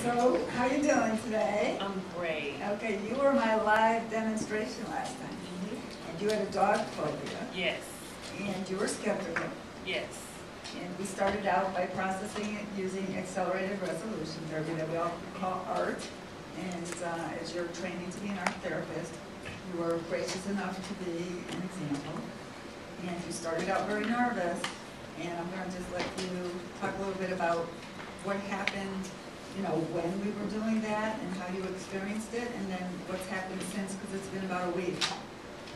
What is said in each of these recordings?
So, how you doing today? I'm great. Okay, you were my live demonstration last time. And you had a dog phobia. Yes. And you were skeptical. Yes. And we started out by processing it using accelerated resolution therapy that we all call ART. And as you're training to be an art therapist, you were gracious enough to be an example. And you started out very nervous. And I'm going to just let you talk a little bit about what happened, you know, when we were doing that and how you experienced it, and then what's happened since, because it's been about a week.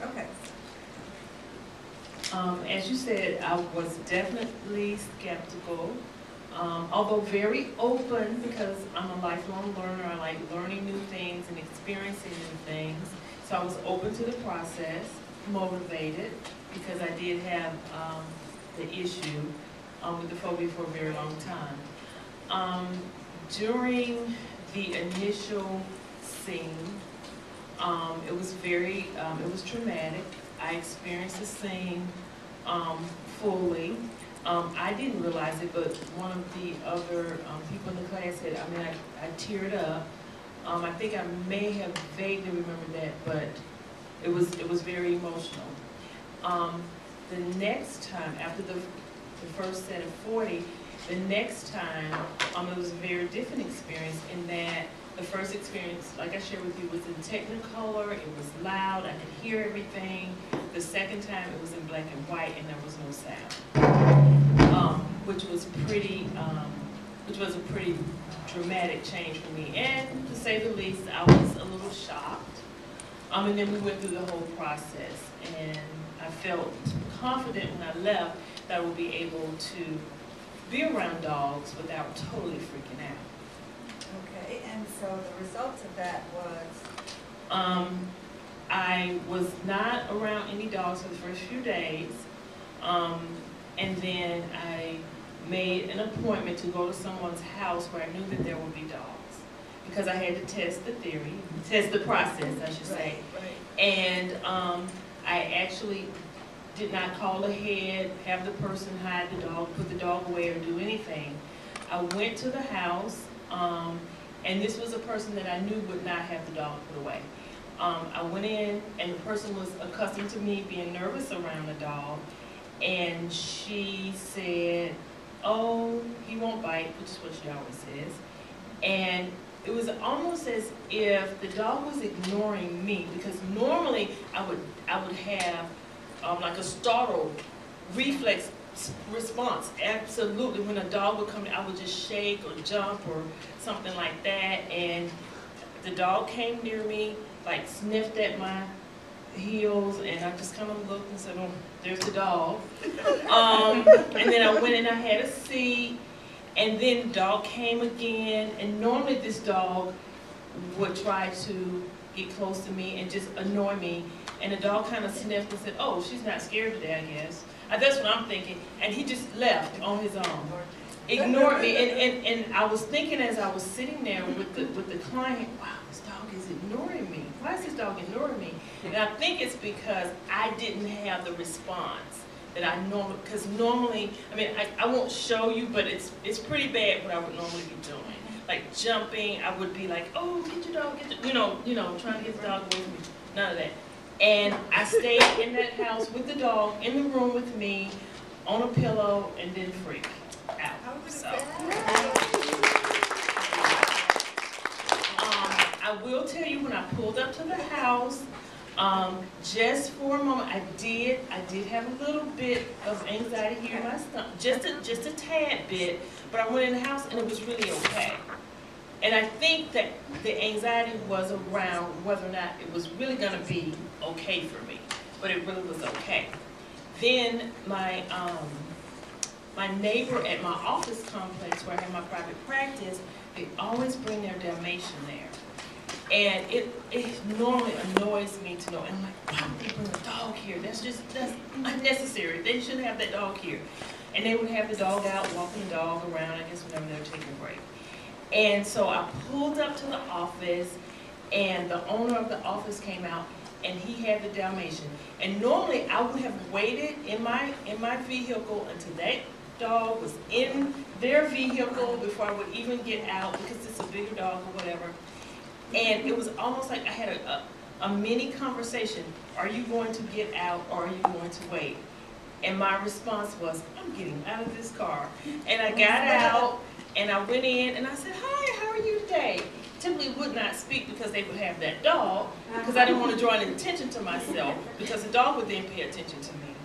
Okay. As you said, I was definitely skeptical, although very open because I'm a lifelong learner. I like learning new things and experiencing new things. So I was open to the process, motivated, because I did have the issue with the phobia for a very long time. During the initial scene, it was very, it was traumatic. I experienced the scene fully. I didn't realize it, but one of the other people in the class said, I teared up. I think I may have vaguely remembered that, but it was very emotional. The next time, after the first set of 40, the next time, it was a very different experience in that the first experience, like I shared with you, was in Technicolor, it was loud, I could hear everything. The second time, it was in black and white, and there was no sound, which was a pretty dramatic change for me. And to say the least, I was a little shocked. And then we went through the whole process, and I felt confident when I left that I would be able to be around dogs without totally freaking out. Okay, and so the results of that was? I was not around any dogs for the first few days, and then I made an appointment to go to someone's house where I knew that there would be dogs, because I had to test the theory, test the process, I should say. Right. And I actually did not call ahead, have the person hide the dog, put the dog away, or do anything. I went to the house, and this was a person that I knew would not have the dog put away. I went in, and the person was accustomed to me being nervous around the dog, and she said, "Oh, he won't bite," which is what she always says. And it was almost as if the dog was ignoring me, because normally I would have like a startled reflex response. Absolutely, when a dog would come in, I would just shake or jump or something like that. And the dog came near me, like sniffed at my heels, and I just kind of looked and said, "Oh, there's the dog." And then I went and I had a seat, and then the dog came again. And normally this dog would try to get close to me and just annoy me. And the dog kind of sniffed and said, "Oh, she's not scared today, I guess." That's what I'm thinking. And he just left on his own, ignored me. And I was thinking as I was sitting there with the client, wow, this dog is ignoring me. Why is this dog ignoring me? And I think it's because I didn't have the response that I normally, because normally, I won't show you, but it's pretty bad what I would normally be doing. Like jumping, I would be like, "Oh, get your dog, get your," you know, trying to get the dog away from me. None of that. And I stayed in that house with the dog in the room with me, on a pillow, and then freak out. So, I will tell you, when I pulled up to the house, just for a moment, I did have a little bit of anxiety here in my stomach, just a tad bit. But I went in the house and it was really okay. And I think that the anxiety was around whether or not it was really going to be okay for me, but it really was okay. Then my neighbor at my office complex where I have my private practice, they always bring their Dalmatian there. And it normally annoys me to know, and I'm like, why would they bring a dog here? That's unnecessary. They shouldn't have that dog here. And they would have the dog out, walking the dog around, I guess whenever they were taking a break. And so I pulled up to the office, and the owner of the office came out, and he had the Dalmatian. And normally I would have waited in my vehicle until dog was in their vehicle before I would even get out, because it's a bigger dog or whatever. And it was almost like I had a mini conversation. Are you going to get out, or are you going to wait? And my response was, I'm getting out of this car. And I got out, and I went in, and I said, hi, how are you today? Typically would not speak because they would have that dog, because I didn't want to draw any attention to myself, because the dog would then pay attention to me.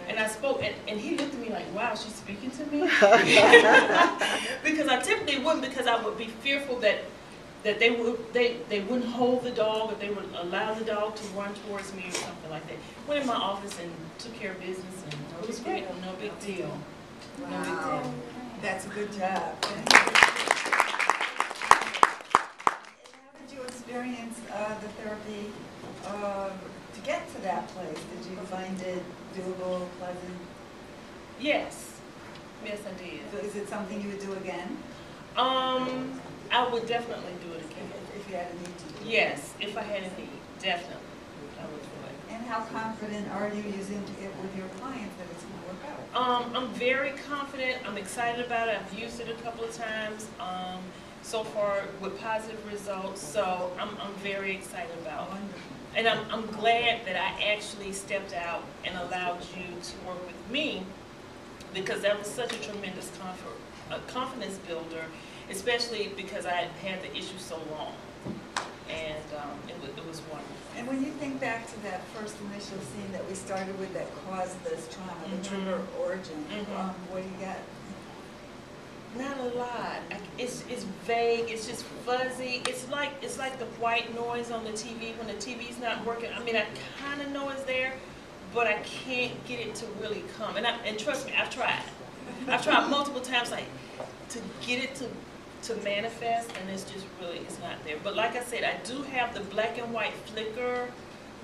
And I spoke, and he looked at me like, wow, she's speaking to me? Because I typically wouldn't, because I would be fearful that they wouldn't hold the dog, or they would allow the dog to run towards me or something like that. Went in my office and took care of business, and it was great. No big deal. Wow. No big deal. That's a good job. Did you experience the therapy to get to that place? Did you find it doable, pleasant? Yes. Yes, I did. So is it something you would do again? I would definitely do it again. If you had a need to? Yes, if I had a need, definitely. I would do it. And how confident are you using it with your clients that it's going to work out? I'm very confident. I'm excited about it. I've used it a couple of times. So far with positive results, so I'm very excited about it. And I'm glad that I actually stepped out and allowed you to work with me, because that was such a tremendous confidence builder, especially because I had the issue so long, and it was wonderful. And when you think back to that first initial scene that we started with that caused this trauma, the trigger origin, what do you got? Not a lot. It's vague. It's just fuzzy. It's like the white noise on the TV when the TV's not working. I mean, I kind of know it's there, but I can't get it to really come. And trust me, I've tried. I've tried multiple times, like, to get it to manifest, and it's not there. But like I said, I do have the black and white flicker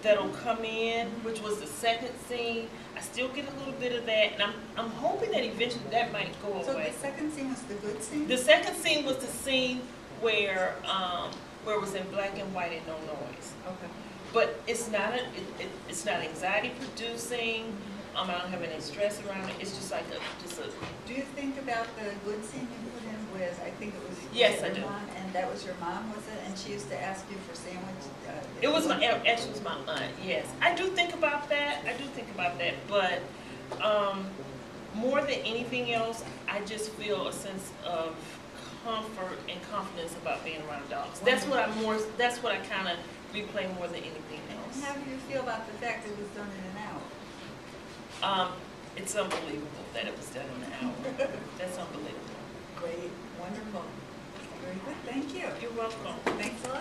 that'll come in, which was the second scene. I still get a little bit of that, and I'm hoping that eventually that might go away. So the second scene was the good scene? The second scene was the scene where it was in black and white and no noise. Okay. But it's not it's not anxiety producing. I don't have any stress around it. It's just like Do you think about the good scene you put in with, I think it was Yes, your I do. mom, and that was your mom, was it? And she used to ask you for sandwich? It was actually was my aunt. Yes, I do think about that. But more than anything else, I just feel a sense of comfort and confidence about being around dogs. That's what I kind of replay more than anything else. And how do you feel about the fact that it was done in an hour? It's unbelievable that it was done in an hour. That's unbelievable. Great, wonderful. Very good, thank you. You're welcome. Thanks a lot.